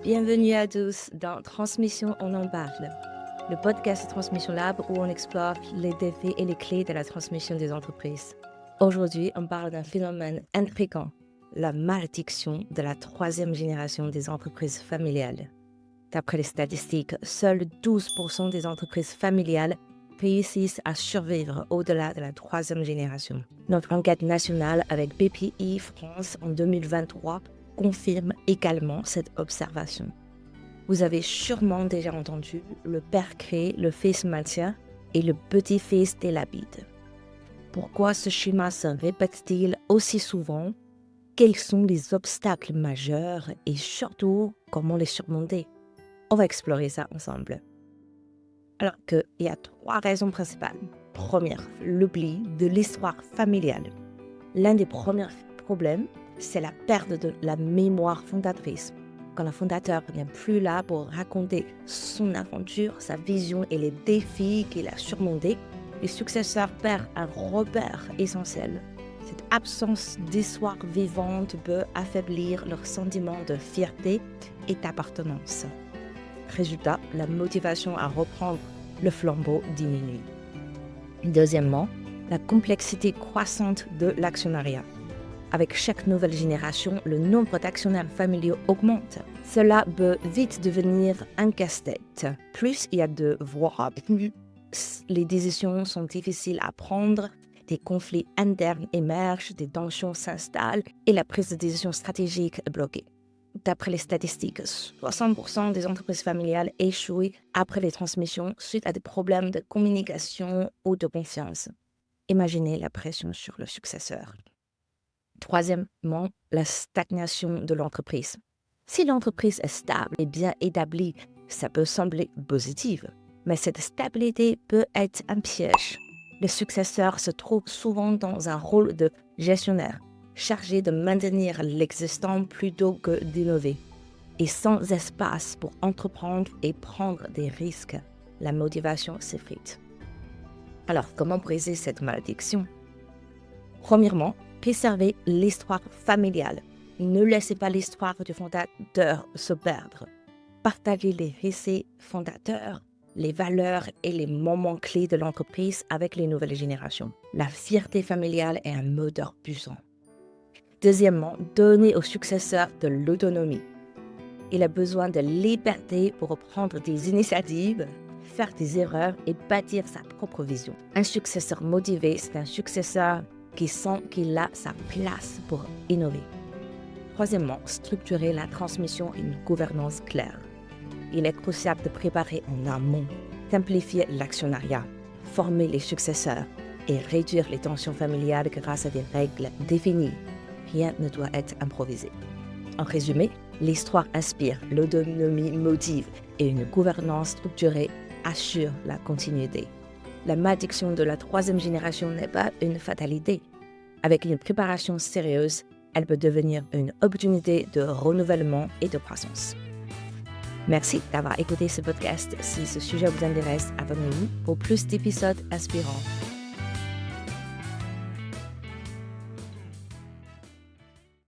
Bienvenue à tous dans Transmission, on en parle. Le podcast de Transmission Lab où on explore les défis et les clés de la transmission des entreprises. Aujourd'hui, on parle d'un phénomène intriguant, la malédiction de la troisième génération des entreprises familiales. D'après les statistiques, seuls 12% des entreprises familiales réussissent à survivre au-delà de la troisième génération. Notre enquête nationale avec BPI France en 2023 confirme également cette observation. Vous avez sûrement déjà entendu le père crée, le fils maintient et le petit-fils délapide. Pourquoi ce schéma se répète-t-il aussi souvent? Quels sont les obstacles majeurs et surtout, comment les surmonter? On va explorer ça ensemble. Alors qu'il y a 3 raisons principales. Première, l'oubli de l'histoire familiale. L'un des premiers problèmes, c'est la perte de la mémoire fondatrice. Quand le fondateur n'est plus là pour raconter son aventure, sa vision et les défis qu'il a surmontés, les successeurs perdent un repère essentiel. Cette absence d'histoire vivante peut affaiblir leur sentiment de fierté et d'appartenance. Résultat, la motivation à reprendre le flambeau diminue. Deuxièmement, la complexité croissante de l'actionnariat. Avec chaque nouvelle génération, le nombre d'actionnaires familiaux augmente. Cela peut vite devenir un casse-tête. Plus il y a de voix, plus les décisions sont difficiles à prendre, des conflits internes émergent, des tensions s'installent et la prise de décision stratégique est bloquée. D'après les statistiques, 60% des entreprises familiales échouent après les transmissions suite à des problèmes de communication ou de confiance. Imaginez la pression sur le successeur. Troisièmement, la stagnation de l'entreprise. Si l'entreprise est stable et bien établie, ça peut sembler positif, mais cette stabilité peut être un piège. Le successeur se trouve souvent dans un rôle de gestionnaire, chargé de maintenir l'existant plutôt que d'innover. Et sans espace pour entreprendre et prendre des risques, la motivation s'effrite. Alors, comment briser cette malédiction? Premièrement, préservez l'histoire familiale. Ne laissez pas l'histoire du fondateur se perdre. Partagez les récits fondateurs, les valeurs et les moments clés de l'entreprise avec les nouvelles générations. La fierté familiale est un moteur puissant. Deuxièmement, donnez au successeur de l'autonomie. Il a besoin de liberté pour prendre des initiatives, faire des erreurs et bâtir sa propre vision. Un successeur motivé, c'est un successeur qui sent qu'il a sa place pour innover. Troisièmement, structurer la transmission et une gouvernance claire. Il est crucial de préparer en amont, simplifier l'actionnariat, former les successeurs et réduire les tensions familiales grâce à des règles définies. Rien ne doit être improvisé. En résumé, l'histoire inspire, l'autonomie motive et une gouvernance structurée assure la continuité. La malédiction de la troisième génération n'est pas une fatalité. Avec une préparation sérieuse, elle peut devenir une opportunité de renouvellement et de croissance. Merci d'avoir écouté ce podcast. Si ce sujet vous intéresse, abonnez-vous pour plus d'épisodes inspirants.